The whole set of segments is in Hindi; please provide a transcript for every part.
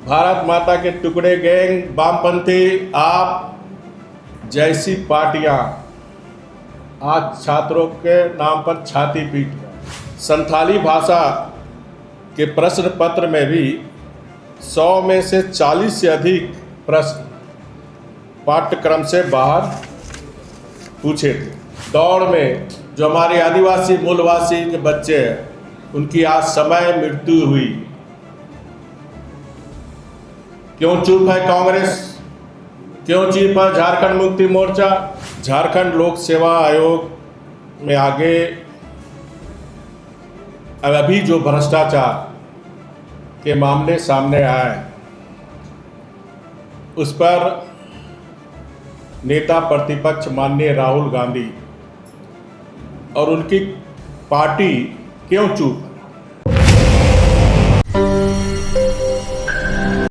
भारत माता के टुकड़े गैंग, वामपंथी, आप जैसी पार्टियां आज छात्रों के नाम पर छाती पीट रही। संथाली भाषा के प्रश्न पत्र में भी 100 में से 40 से अधिक प्रश्न पाठ्यक्रम से बाहर पूछे थे। दौड़ में जो हमारे आदिवासी मूलवासी के बच्चे हैं, उनकी आज समय मृत्यु हुई। क्यों चुप है कांग्रेस? क्यों चुप है झारखंड मुक्ति मोर्चा? झारखंड लोक सेवा आयोग में आगे अभी जो भ्रष्टाचार के मामले सामने आए, उस पर नेता प्रतिपक्ष माननीय राहुल गांधी और उनकी पार्टी क्यों चुप?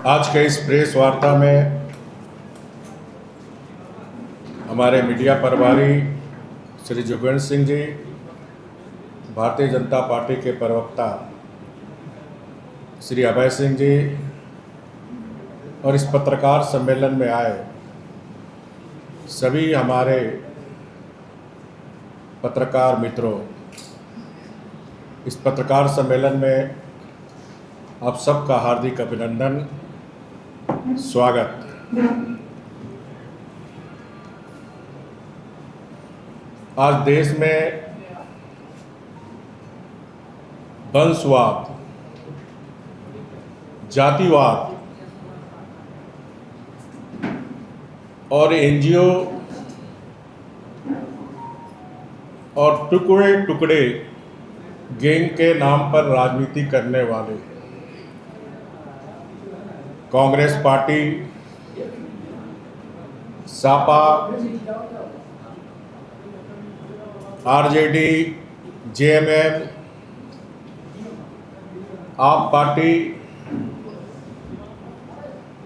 आज के इस प्रेस वार्ता में हमारे मीडिया प्रभारी श्री जोगेंद्र सिंह जी, भारतीय जनता पार्टी के प्रवक्ता श्री अभय सिंह जी और इस पत्रकार सम्मेलन में आए सभी हमारे पत्रकार मित्रों, इस पत्रकार सम्मेलन में आप सबका हार्दिक अभिनंदन, स्वागत। आज देश में वंशवाद, जातिवाद और एनजीओ और टुकड़े टुकड़े गैंग के नाम पर राजनीति करने वाले Congress party, Sapa, RJD, JMM, आप पार्टी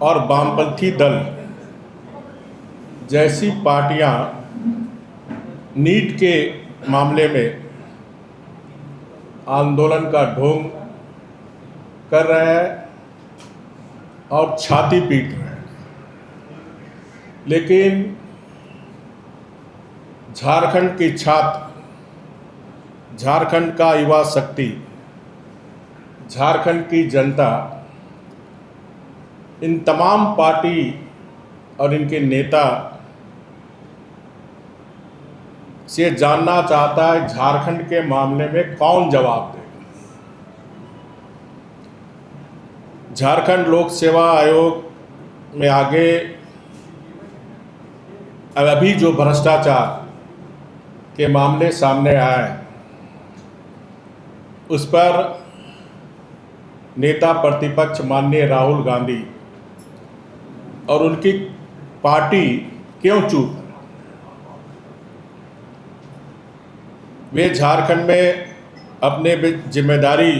और वामपंथी दल जैसी पार्टियां नीट के मामले में आंदोलन का ढोंग कर रहे हैं और छाती पीट रहे हैं, लेकिन झारखंड की छात्र, झारखंड का युवा शक्ति, झारखंड की जनता इन तमाम पार्टी और इनके नेता से जानना चाहता है झारखंड के मामले में कौन जवाब देगा। झारखंड लोक सेवा आयोग में आगे अभी जो भ्रष्टाचार के मामले सामने आए, उस पर नेता प्रतिपक्ष माननीय राहुल गांधी और उनकी पार्टी क्यों चुप? वे झारखंड में अपने जिम्मेदारी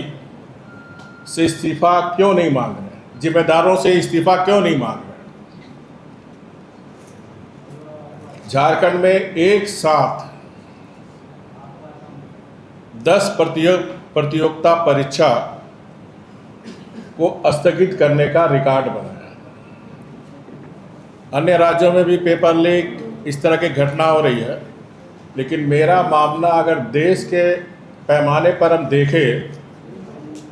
से इस्तीफा क्यों नहीं मांग रहे? जिम्मेदारों से इस्तीफा क्यों नहीं मांग रहे? झारखंड में एक साथ 10 प्रतियोगिता परीक्षा को स्थगित करने का रिकॉर्ड बना है। अन्य राज्यों में भी पेपर लीक इस तरह की घटना हो रही है, लेकिन मेरा मामला अगर देश के पैमाने पर हम देखें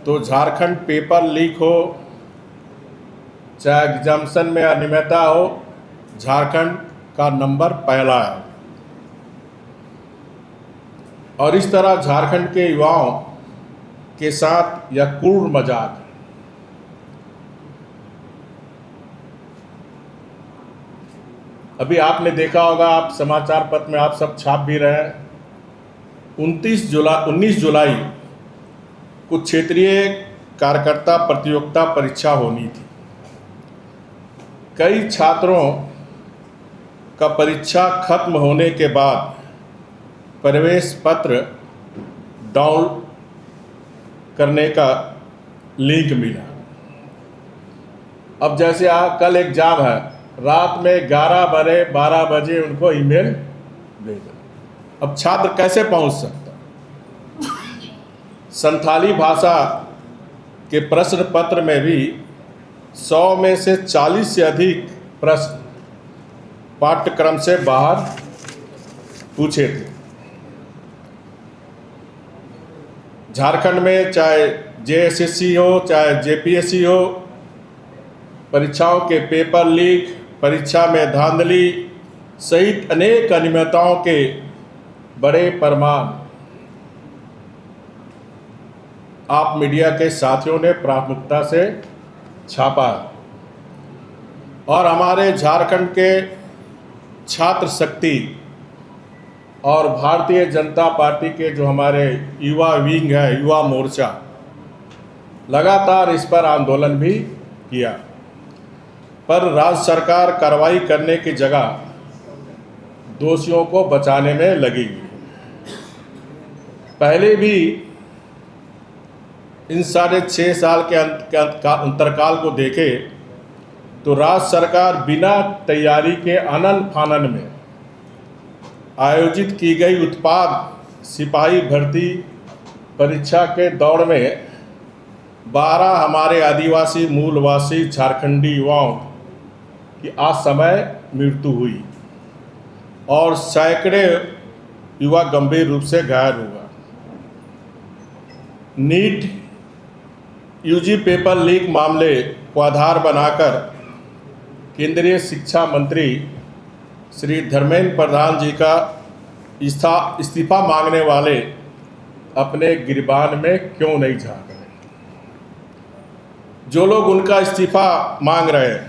तो झारखंड पेपर लीक हो, चाहे एग्जामिनेशन में अनियमितता हो, झारखंड का नंबर पहला है। और इस तरह झारखंड के युवाओं के साथ यह क्रूर मजाक है। अभी आपने देखा होगा, आप समाचार पत्र में आप सब छाप भी रहे हैं, 19 जुलाई को क्षेत्रीय कार्यकर्ता प्रतियोगिता परीक्षा होनी थी। कई छात्रों का परीक्षा खत्म होने के बाद प्रवेश पत्र डाउनलोड करने का लिंक मिला। अब जैसे कल एग्जाम है, रात में 12 बजे उनको ईमेल भेजा। अब छात्र कैसे पहुंच सकता? संथाली भाषा के प्रश्न पत्र में भी 100 में से 40 से अधिक प्रश्न पाठ्यक्रम से बाहर पूछे थे। झारखंड में चाहे जेएसएससी हो चाहे जेपीएससी हो, परीक्षाओं के पेपर लीक, परीक्षा में धांधली सहित अनेक अनियमितताओं के बड़े प्रमाण आप मीडिया के साथियों ने प्राथमिकता से छापा और हमारे झारखंड के छात्र शक्ति और भारतीय जनता पार्टी के जो हमारे युवा विंग है, युवा मोर्चा, लगातार इस पर आंदोलन भी किया, पर राज्य सरकार कार्रवाई करने की जगह दोषियों को बचाने में लगी। पहले भी इन 6.5 साल के अंतरकाल को देखे तो राज्य सरकार बिना तैयारी के आनन फानन में आयोजित की गई उत्पाद सिपाही भर्ती परीक्षा के दौड़ में 12 हमारे आदिवासी मूलवासी झारखंडी युवाओं की असमय मृत्यु हुई और सैकड़े युवा गंभीर रूप से घायल हुआ। नीट यूजी पेपर लीक मामले को आधार बनाकर केंद्रीय शिक्षा मंत्री श्री धर्मेंद्र प्रधान जी का इस्तीफा मांगने वाले अपने गिरबान में क्यों नहीं झांक रहे? जो लोग उनका इस्तीफा मांग रहे हैं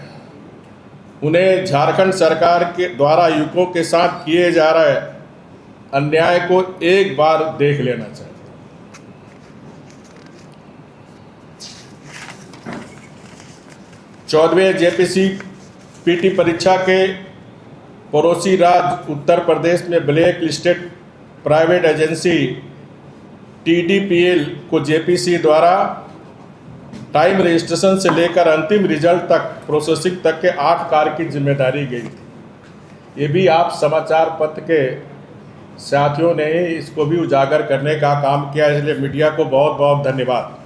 उन्हें झारखंड सरकार के द्वारा युवकों के साथ किए जा रहे अन्याय को एक बार देख लेना चाहिए। चौदहवें जेपीसी पीटी परीक्षा के पड़ोसी राज्य उत्तर प्रदेश में black listed private agency TDPL को जेपीसी द्वारा टाइम रजिस्ट्रेशन से लेकर अंतिम रिजल्ट तक प्रोसेसिंग तक के 8 कार्य की जिम्मेदारी गई थी। ये भी आप समाचार पत्र के साथियों ने इसको भी उजागर करने का काम किया, इसलिए मीडिया को बहुत बहुत धन्यवाद।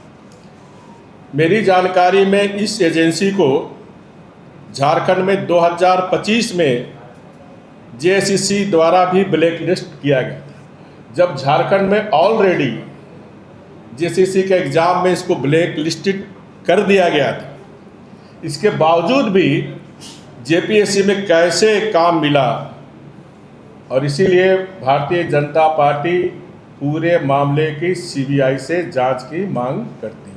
मेरी जानकारी में इस एजेंसी को झारखंड में 2025 में जेएसएससी द्वारा भी ब्लैक लिस्ट किया गया था, जब झारखंड में ऑलरेडी जेएसएससी के एग्ज़ाम में इसको ब्लैक लिस्टेड कर दिया गया था। इसके बावजूद भी जेपीएससी में कैसे काम मिला, और इसीलिए भारतीय जनता पार्टी पूरे मामले की सीबीआई से जांच की मांग करती है।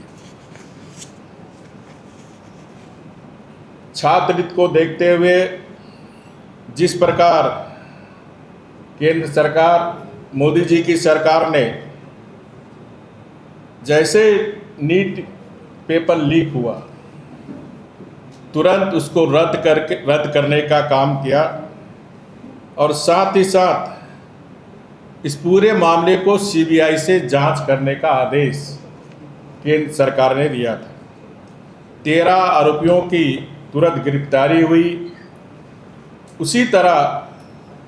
छात्र हित को देखते हुए जिस प्रकार केंद्र सरकार, मोदी जी की सरकार ने जैसे नीट पेपर लीक हुआ तुरंत उसको रद्द करने का काम किया, और साथ ही साथ इस पूरे मामले को सीबीआई से जांच करने का आदेश केंद्र सरकार ने दिया था। 13 आरोपियों की तुरंत गिरफ्तारी हुई। उसी तरह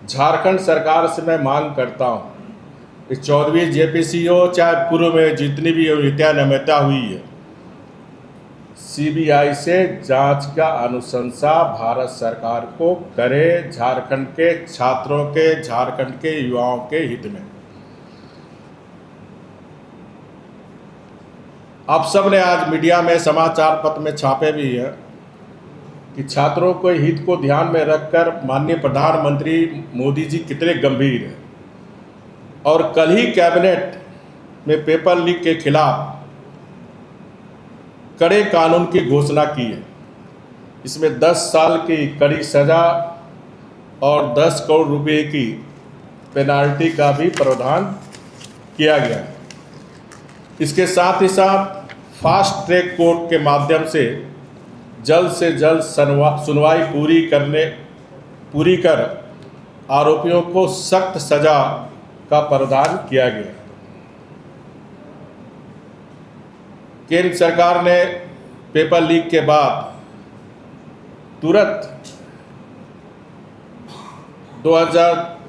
झारखंड सरकार से मैं मांग करता हूँ, इस 14वीं जेपीसी हो चाहे पूर्व में जितनी भी अनियमितता हुई है, सीबीआई से जांच का अनुशंसा भारत सरकार को करे, झारखंड के छात्रों के, झारखंड के युवाओं के हित में। आप सब ने आज मीडिया में, समाचार पत्र में छापे भी हैं कि छात्रों के हित को ध्यान में रखकर माननीय प्रधानमंत्री मोदी जी कितने गंभीर हैं, और कल ही कैबिनेट में पेपर लीक के खिलाफ कड़े कानून की घोषणा की है। इसमें 10 साल की कड़ी सज़ा और 10 करोड़ रुपए की पेनाल्टी का भी प्रावधान किया गया है। इसके साथ ही साथ फास्ट ट्रैक कोर्ट के माध्यम से जल्द सुनवाई पूरी कर आरोपियों को सख्त सज़ा का प्रावधान किया गया। केंद्र सरकार ने पेपर लीक के बाद तुरंत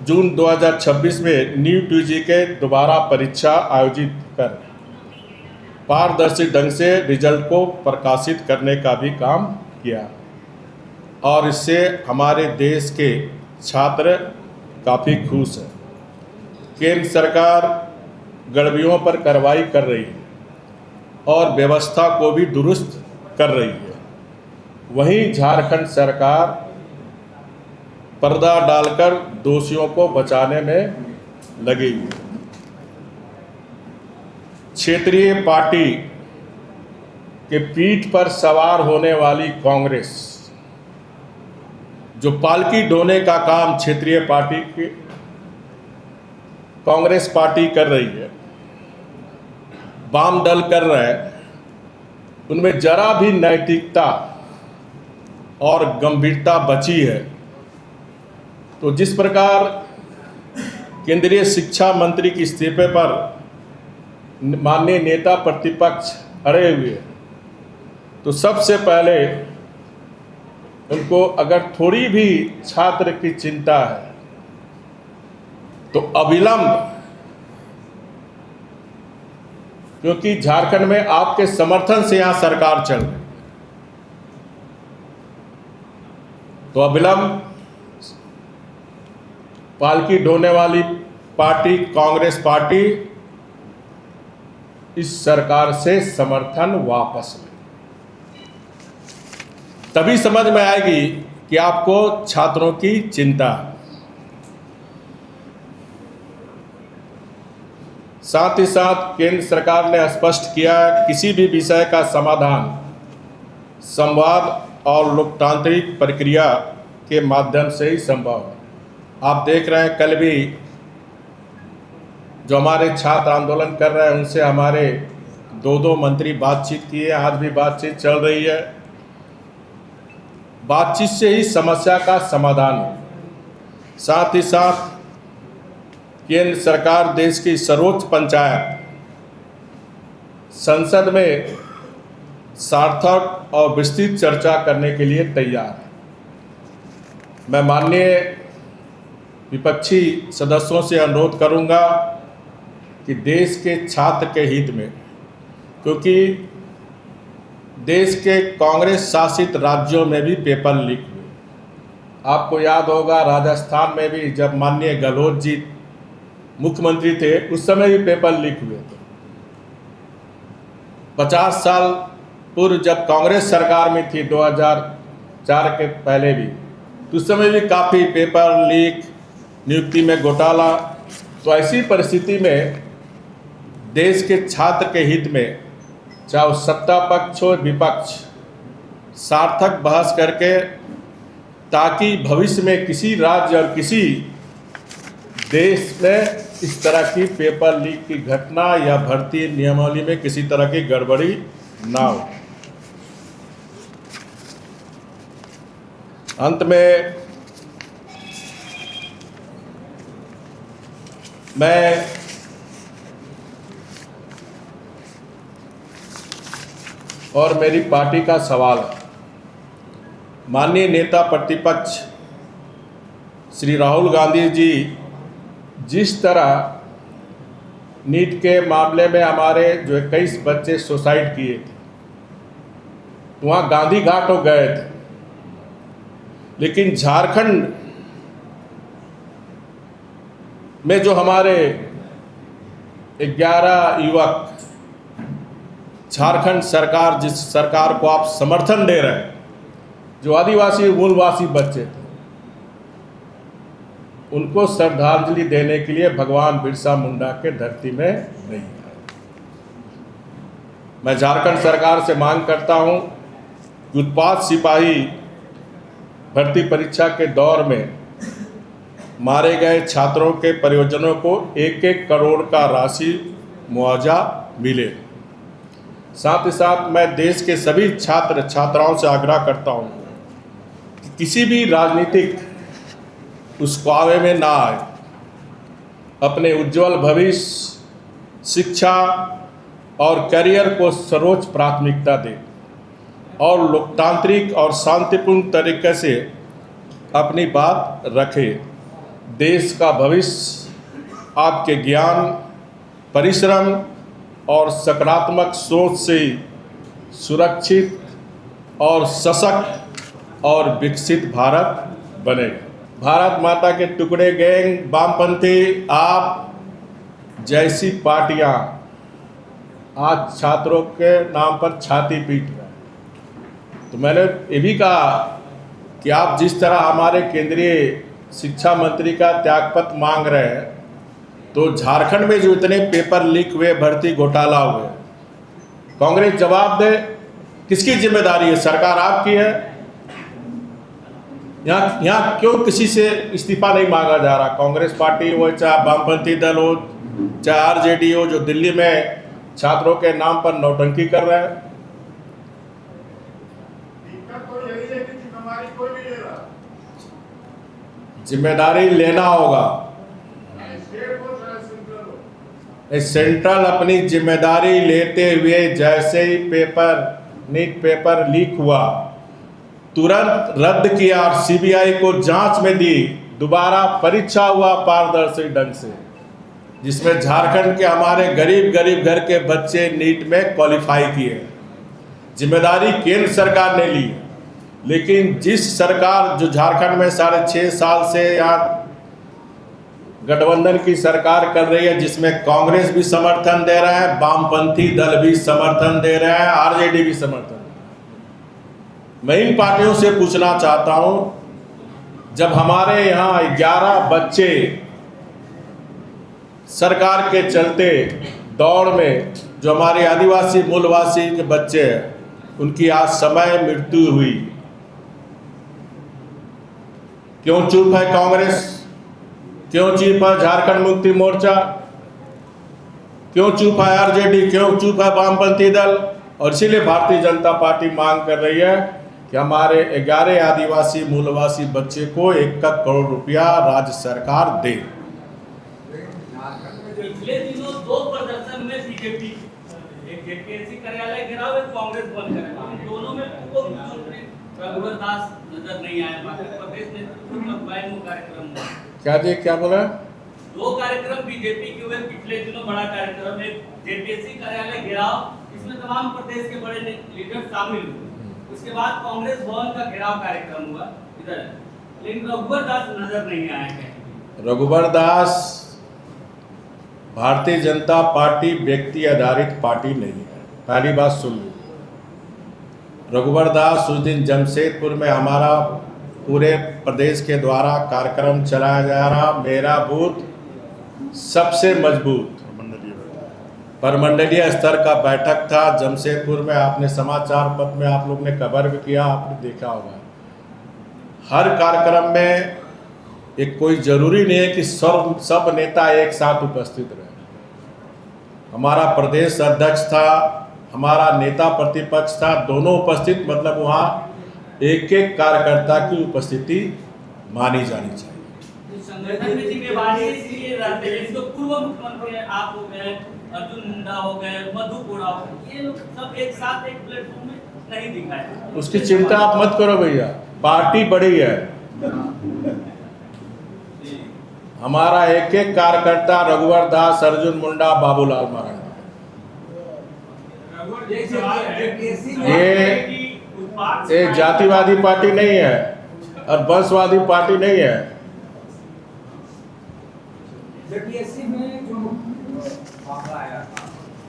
जून 2026 में नीट यूजी के दोबारा परीक्षा आयोजित कर पारदर्शी ढंग से रिजल्ट को प्रकाशित करने का भी काम किया और इससे हमारे देश के छात्र काफ़ी खुश हैं। केंद्र सरकार गड़बड़ियों पर कार्रवाई कर रही है और व्यवस्था को भी दुरुस्त कर रही है। वहीं झारखंड सरकार पर्दा डालकर दोषियों को बचाने में लगी हुई है। क्षेत्रीय पार्टी के पीठ पर सवार होने वाली कांग्रेस जो पालकी ढोने का काम क्षेत्रीय पार्टी की कांग्रेस पार्टी कर रही है, वाम दल कर रहे हैं, उनमें जरा भी नैतिकता और गंभीरता बची है। तो जिस प्रकार केंद्रीय शिक्षा मंत्री के इस्तीफे पर माननीय नेता प्रतिपक्ष अड़े हुए, तो सबसे पहले उनको अगर थोड़ी भी छात्र की चिंता है तो अविलंब, क्योंकि झारखंड में आपके समर्थन से यहाँ सरकार चल रही, तो अविलंब पालकी ढोने वाली पार्टी कांग्रेस पार्टी इस सरकार से समर्थन वापस ले, तभी समझ में आएगी कि आपको छात्रों की चिंता है। साथ ही साथ केंद्र सरकार ने स्पष्ट किया किसी भी विषय का समाधान संवाद और लोकतांत्रिक प्रक्रिया के माध्यम से ही संभव है। आप देख रहे हैं, कल भी जो हमारे छात्र आंदोलन कर रहे हैं उनसे हमारे दो मंत्री बातचीत किए, आज भी बातचीत चल रही है। बातचीत से ही समस्या का समाधान हो। साथ ही साथ केंद्र सरकार देश की सर्वोच्च पंचायत संसद में सार्थक और विस्तृत चर्चा करने के लिए तैयार है। मैं माननीय विपक्षी सदस्यों से अनुरोध करूंगा कि देश के छात्र के हित में, क्योंकि देश के कांग्रेस शासित राज्यों में भी पेपर लीक हुए। आपको याद होगा राजस्थान में भी जब माननीय गहलोत जी मुख्यमंत्री थे उस समय भी पेपर लीक हुए थे। 50 साल पूर्व जब कांग्रेस सरकार में थी 2004 के पहले भी, तो उस समय भी काफ़ी पेपर लीक, नियुक्ति में घोटाला। तो ऐसी परिस्थिति में देश के छात्र के हित में चाहे सत्ता पक्ष हो विपक्ष, सार्थक बहस करके, ताकि भविष्य में किसी राज्य और किसी देश में इस तरह की पेपर लीक की घटना या भर्ती नियमावली में किसी तरह की गड़बड़ी ना हो। अंत में मैं और मेरी पार्टी का सवाल है, माननीय नेता प्रतिपक्ष श्री राहुल गांधी जी जिस तरह नीट के मामले में हमारे जो 21 बच्चे सुसाइड किए थे, वहाँ गांधी घाट हो गए थे, लेकिन झारखंड में जो हमारे 11 युवक, झारखंड सरकार जिस सरकार को आप समर्थन दे रहे हैं, जो आदिवासी मूलवासी बच्चे थे, उनको श्रद्धांजलि देने के लिए भगवान बिरसा मुंडा के धरती में नहीं आए। मैं झारखंड सरकार से मांग करता हूं कि उत्पाद सिपाही भर्ती परीक्षा के दौर में मारे गए छात्रों के परिजनों को 1-1 करोड़ का राशि मुआवजा मिले। साथ ही साथ मैं देश के सभी छात्र छात्राओं से आग्रह करता हूं कि किसी भी राजनीतिक उस कावे में ना आए, अपने उज्जवल भविष्य, शिक्षा और करियर को सर्वोच्च प्राथमिकता दें और लोकतांत्रिक और शांतिपूर्ण तरीके से अपनी बात रखें। देश का भविष्य आपके ज्ञान, परिश्रम और सकारात्मक सोच से सुरक्षित और सशक्त और विकसित भारत बनेगा। भारत माता के टुकड़े गैंग, वामपंथी आप जैसी पार्टियां आज छात्रों के नाम पर छाती पीट रहे हैं। तो मैंने ये भी कहा कि आप जिस तरह हमारे केंद्रीय शिक्षा मंत्री का त्यागपत्र मांग रहे हैं, तो झारखंड में जो इतने पेपर लीक हुए, भर्ती घोटाला हुए, कांग्रेस जवाब दे। किसकी जिम्मेदारी है? सरकार आपकी है। यहाँ क्यों किसी से इस्तीफा नहीं मांगा जा रहा? कांग्रेस पार्टी हो, चाहे वामपंथी दल हो, चाहे आरजेडी हो, जो दिल्ली में छात्रों के नाम पर नौटंकी कर रहे हैं। जिम्मेदारी लेना होगा। सेंट्रल अपनी जिम्मेदारी लेते हुए जैसे ही नीट पेपर लीक हुआ, तुरंत रद्द किया और सीबीआई को जांच में दी। दोबारा परीक्षा हुआ पारदर्शी ढंग से, जिसमें झारखंड के हमारे गरीब घर के बच्चे नीट में क्वालिफाई किए। जिम्मेदारी केंद्र सरकार ने ली, लेकिन जिस सरकार जो झारखंड में 6.5 साल से यहाँ गठबंधन की सरकार कर रही है, जिसमें कांग्रेस भी समर्थन दे रहा है, वामपंथी दल भी समर्थन दे रहे हैं, आरजेडी भी समर्थन। मैं इन पार्टियों से पूछना चाहता हूं, जब हमारे यहाँ 11 बच्चे सरकार के चलते दौड़ में, जो हमारे आदिवासी मूलवासी के बच्चे हैं, उनकी आज समय मृत्यु हुई, क्यों चुप है कांग्रेस? क्यों चुप है झारखंड मुक्ति मोर्चा? क्यों चुप है आरजेडी? क्यों चुप है वामपंथी दल? और इसीलिए भारतीय जनता पार्टी मांग कर रही है कि हमारे 11 आदिवासी मूलवासी बच्चे को 1 करोड़ रुपया राज्य सरकार दे। पिछले दिनों 2 प्रदर्शन में बीजेपी, एक जेपीएससी कार्यालय घेराव, एक कांग्रेस बंद करेगा, दोनों में पूर्व मुख्यमंत्री रघुवर दास नजर नहीं आए। प्रदेश में कार्यक्रम हुआ। क्या जी, क्या बोला? 2 कार्यक्रम बीजेपी के हुए पिछले दिनों, बड़ा कार्यक्रम, एक जेपीएससी कार्यालय घेराव, इसमें तमाम प्रदेश के बड़े लीडर शामिल हुए। उसके बाद कांग्रेस भवन का घेराव कार्यक्रम हुआ इधर, लेकिन रघुवर दास नजर नहीं आए। रघुवर दास भारतीय जनता पार्टी व्यक्ति आधारित पार्टी नहीं है, पहली बात सुन लो। रघुवर दास उस दिन जमशेदपुर में हमारा पूरे प्रदेश के द्वारा कार्यक्रम चलाया जा रहा, मेरा बूथ सबसे मजबूत परमंडलीय स्तर का बैठक था जमशेदपुर में। आपने समाचार पत्र में आप लोग ने कवर भी किया, आपने देखा होगा। हर कार्यक्रम में एक कोई जरूरी नहीं है कि सब नेता एक साथ उपस्थित रहे। हमारा प्रदेश अध्यक्ष था, हमारा नेता प्रतिपक्ष था, दोनों उपस्थित, मतलब वहाँ एक कार्यकर्ता की उपस्थिति मानी जानी चाहिए। संगठन में जिम्मेवारी इसलिए रहते हैं, तो पूर्व मुख्यमंत्री आप हो गए, अर्जुन मुंडा हो गए, मधु कोड़ा हो गए, ये लोग सब एक साथ एक प्लेटफॉर्म में नहीं दिखाए। उसकी चिंता आप मत करो भैया, पार्टी बड़ी है। हमारा एक कार्यकर्ता रघुवर दास, अर्जुन मुंडा, बाबूलाल मरांडी, ये जातिवादी पार्टी नहीं है और वंशवादी पार्टी नहीं है। जेपीएससी में जो मामला आया था,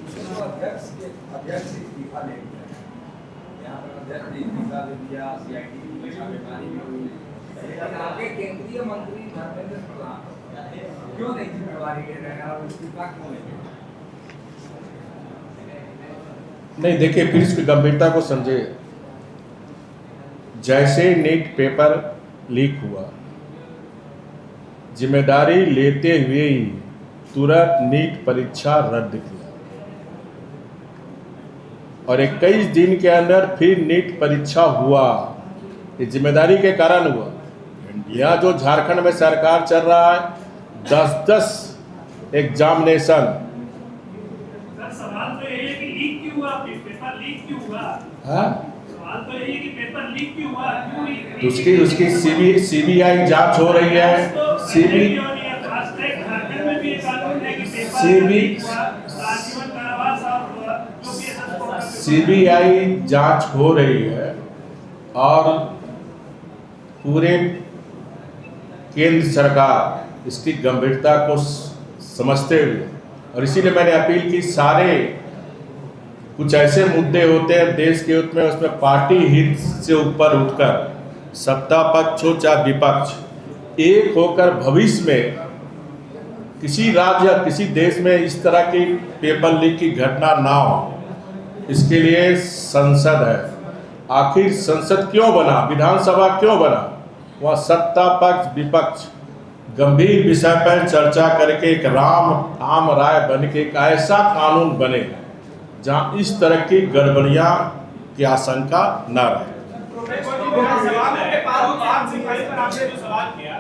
उसमें अध्यक्ष इस्तीफा ले लिया, यहाँ पर अध्यक्ष ने इस्तीफा दे दिया, सीआईडी की छापेमारी में हुई, लेकिन आगे केंद्रीय मंत्री धर्मेंद्र प्रधान क्यों नहीं जिम्मेवारी ले रहे हैं और इस्तीफा क्यों ले रहे हैं? नहीं, देखिए, फिर इसकी गंभीरता को समझे। जैसे नीट पेपर लीक हुआ, जिम्मेदारी लेते हुए ही तुरंत नीट परीक्षा रद्द किया और 21 दिन के अंदर फिर नीट परीक्षा हुआ। ये जिम्मेदारी के कारण हुआ। यह जो झारखंड में सरकार चल रहा है, 10-10 एग्जामिनेशन। सवाल तो यही है कि लीक क्यों हुआ, पेपर लीक क्यों हुआ? हाँ, सवाल तो यही है कि पेपर लीक क्यों हुआ, क्यों लीक? तो उसकी सीबीआई जांच हो रही है। झारखंड में भी एक कानून है कि पेपर लीक हुआ, आजीवन कारावास सीबीआई जांच हो रही है और पूरे केंद्र सरकार इसकी गंभीरता को समझते हुए, और इसीलिए मैंने अपील की, सारे कुछ ऐसे मुद्दे होते हैं देश के हित में, उसमें पार्टी हित से ऊपर उठकर सत्ता पक्ष हो चाहे विपक्ष एक होकर भविष्य में किसी राज्य या किसी देश में इस तरह की पेपर लीक की घटना ना हो, इसके लिए संसद है। आखिर संसद क्यों बना, विधानसभा क्यों बना? वह सत्ता पक्ष विपक्ष गंभीर विषय पर चर्चा करके एक आम राय बन के एक ऐसा कानून बने जहां इस तरह की गड़बड़ियां की आशंका न रहे। आपने जो सवाल किया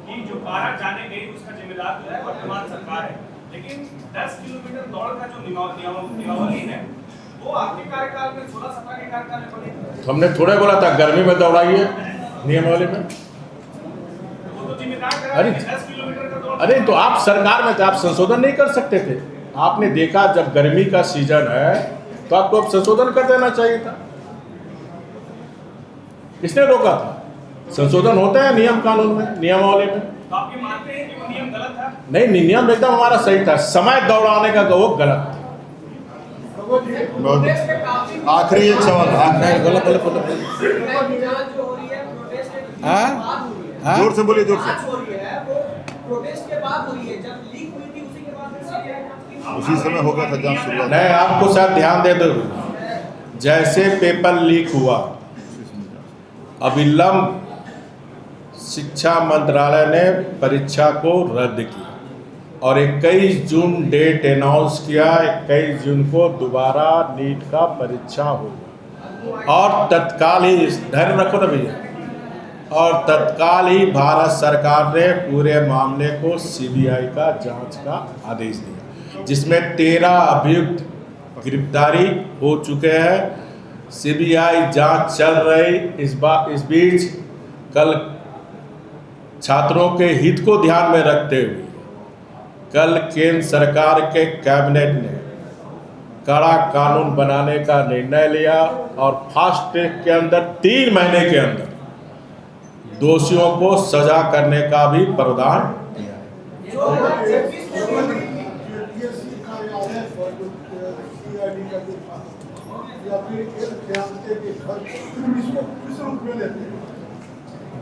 कि जो बारात जाने गई उसका जिम्मेदार जो है वर्तमान सरकार है, लेकिन 10 किलोमीटर दौड़ का जो नियमावली है वो आपके कार्यकाल में 16-17 के कार्यकाल में बनी। तो हमने थोड़े बोला था गर्मी में दौड़ाइए नियमावली में। वो तो जिम्मेदार अरे 10 किलोमीटर का दौड़। अरे तो आप सरकार में थे, आप संशोधन नहीं कर सकते थे? आपने देखा जब गर्मी का सीजन है तो आपको अब संशोधन कर देना चाहिए था। किसने रोका था? संशोधन होता है नियम कानून में, नियमावली में। तो आपके मानते हैं कि वो नियम गलत था? नहीं, नियम एकदम हमारा सही था, समय दौड़ाने का वो गलत था। आखिरी एक सवाल, जोर से बोलिए, जोर से। उसी समय हो गया था जांच शुरुआत। नहीं, आपको शायद ध्यान दे दो, जैसे पेपर लीक हुआ अविलंब शिक्षा मंत्रालय ने परीक्षा को रद्द किया और 21 जून डेट अनाउंस किया। 21 जून को दोबारा नीट का परीक्षा होगा और तत्काल ही, धैर्य रखो ना भैया, और तत्काल ही भारत सरकार ने पूरे मामले को सीबीआई का जांच का आदेश दिया, जिसमें 13 अभियुक्त गिरफ्तारी हो चुके हैं। सीबीआई जांच चल रही। इस बीच कल छात्रों के हित को ध्यान में रखते हुए कल केंद्र सरकार के कैबिनेट ने कड़ा कानून बनाने का निर्णय लिया और फास्ट ट्रैक के अंदर 3 महीने के अंदर दोषियों को सजा करने का भी प्रावधान किया है।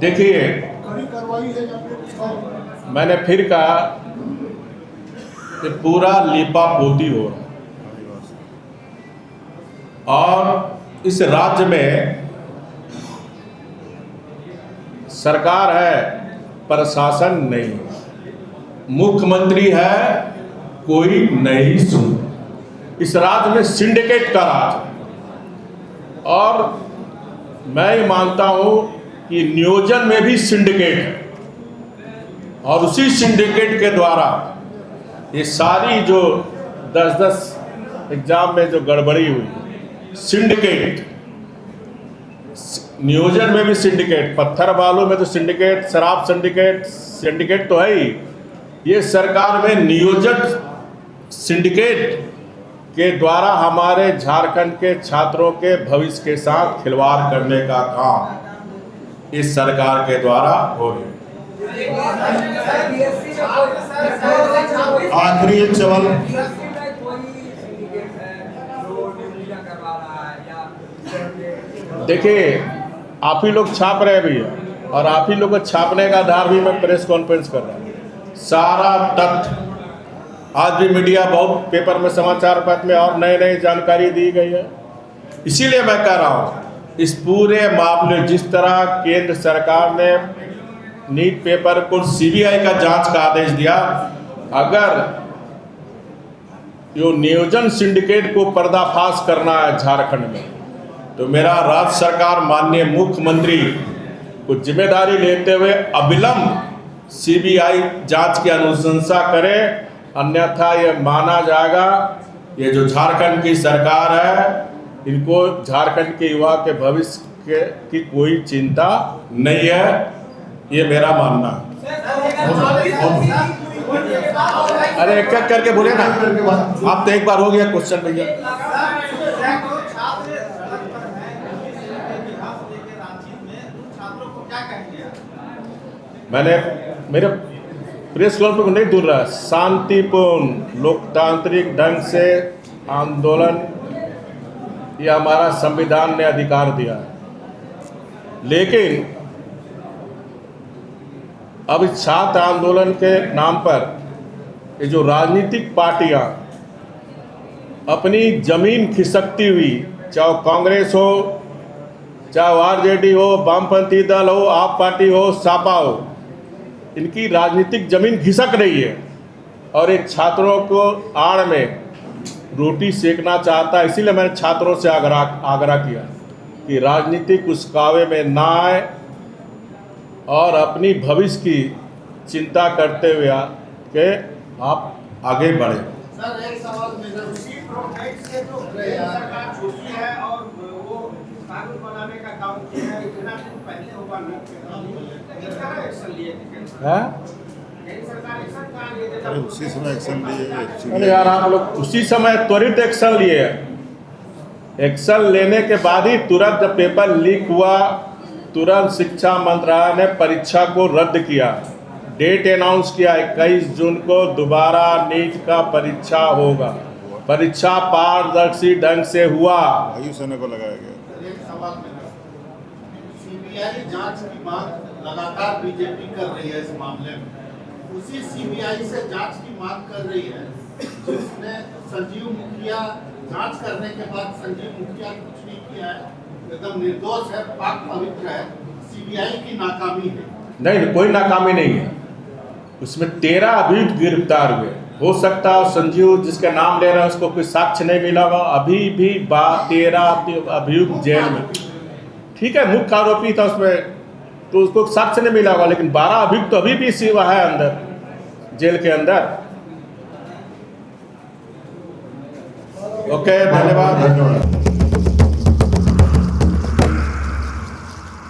देखिए, मैंने फिर कहा कि पूरा लीपापोती हो रहा है और इस राज्य में सरकार है, प्रशासन नहीं, मुख्यमंत्री है, कोई नहीं सुन। इस राज्य में सिंडिकेट का राज है और मैं ये मानता हूं कि नियोजन में भी सिंडिकेट है और उसी सिंडिकेट के द्वारा ये सारी जो 10-10 एग्जाम में जो गड़बड़ी हुई, सिंडिकेट, नियोजन में भी सिंडिकेट, पत्थर बालू में तो सिंडिकेट, शराब सिंडिकेट तो है ही, ये सरकार में नियोजन सिंडिकेट के द्वारा हमारे झारखंड के छात्रों के भविष्य के साथ खिलवाड़ करने का काम इस सरकार के द्वारा हो रही है। आखिरी एक सवाल, देखिए, आप ही लोग छाप रहे भैया और आप ही लोग को छापने का आधार भी मैं प्रेस कॉन्फ्रेंस कर रहा हूँ। सारा तथ्य आज भी मीडिया बहुत पेपर में, समाचार पत्र में और नई जानकारी दी गई है। इसीलिए मैं कह रहा हूँ इस पूरे मामले, जिस तरह केंद्र सरकार ने नीट पेपर को सीबीआई का जांच का आदेश दिया, अगर जो नियोजन सिंडिकेट को पर्दाफाश करना है झारखंड में, तो मेरा राज्य सरकार माननीय मुख्यमंत्री को जिम्मेदारी लेते हुए अविलंब सीबीआई जांच की अनुशंसा करे, अन्यथा ये माना जाएगा ये जो झारखंड की सरकार है, इनको झारखंड के युवा के भविष्य की कोई चिंता नहीं है, ये मेरा मानना है। अरे एक एक करके बोले ना, आप तो एक बार हो गया क्वेश्चन भैया। छात्रों को क्या कहेंगे आप? मैंने मेरे प्रेस कॉन्फ्रेंस को नहीं दूर रहा, शांतिपूर्ण लोकतांत्रिक ढंग से आंदोलन ये हमारा संविधान ने अधिकार दिया है। लेकिन अब इस छात्र आंदोलन के नाम पर ये जो राजनीतिक पार्टियां अपनी जमीन खिसकती हुई, चाहे कांग्रेस हो, चाहे आरजेडी हो, वामपंथी दल हो, आप पार्टी हो, सापा हो, इनकी राजनीतिक जमीन खिसक रही है और एक छात्रों को आड़ में रोटी सेकना चाहता है। इसीलिए मैंने छात्रों से आग्रह किया कि राजनीतिक उसकावे में ना आए और अपनी भविष्य की चिंता करते हुए कि आप आगे बढ़े। सर एक सवाल मेरा, उसी प्रोजेक्ट से तो सरकार छूटी है और वो कानून बनाने का काम किया है, इतना दिन पहले होगा ना, किस तरह एक्शन लिए थे? हैं? केंद्र सरकार एक्शन कहाँ लिए थे? अरे उसी समय एक्शन लिए। अरे यार आप लोग उसी समय त्वरित एक्शन लिए। एक्शन लेने के बाद ही तुरंत जब पेपर लीक हुआ, तुरंत शिक्षा मंत्रालय ने परीक्षा को रद्द किया, डेट अनाउंस किया 21 जून को दोबारा नीट का परीक्षा होगा। परीक्षा पारदर्शी ढंग से हुआ। वायुसेना को लगाया गया। एक सवाल मेरा, सीबीआई जांच की मांग लगातार बीजेपी कर रही है इस मामले में, उसी सीबीआई से जांच की मांग कर रही है जिसने संजीव मुखिया, जांच करने के बाद संजीव मुखिया कुछ नहीं किया है, एकदम निर्दोष है, पाक पवित्र है, सीबीआई की नाकामी है। नहीं, कोई नाकामी नहीं है। उसमें 13 अभियुक्त गिरफ्तार हुए। हो सकता है संजीव जिसका नाम ले रहे हैं उसको कोई साक्ष्य नहीं मिला हुआ, अभी भी 13 अभियुक्त जेल में। ठीक है, मुख्य आरोपी था उसमें, तो उसको साक्ष्य नहीं मिला हुआ, लेकिन 12 अभियुक्त तो अभी भी सिवा है अंदर, जेल के अंदर। ओके, धन्यवाद।